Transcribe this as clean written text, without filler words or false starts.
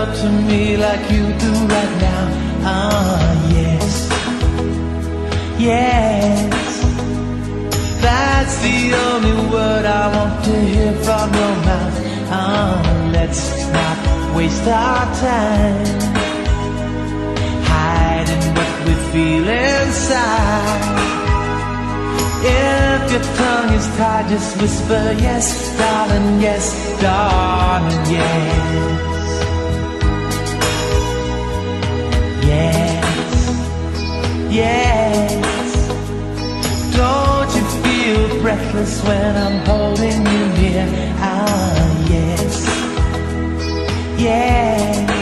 love to me like you do right now. Yes, yes. That's the only word I want to hear from your mouth. Let's not waste our time hiding what we feel inside. If your tongue is tied, just whisper yes, darling, yes, darling, yes. Yes, yes. Don't you feel breathless when I'm holding you near? Yes, yes.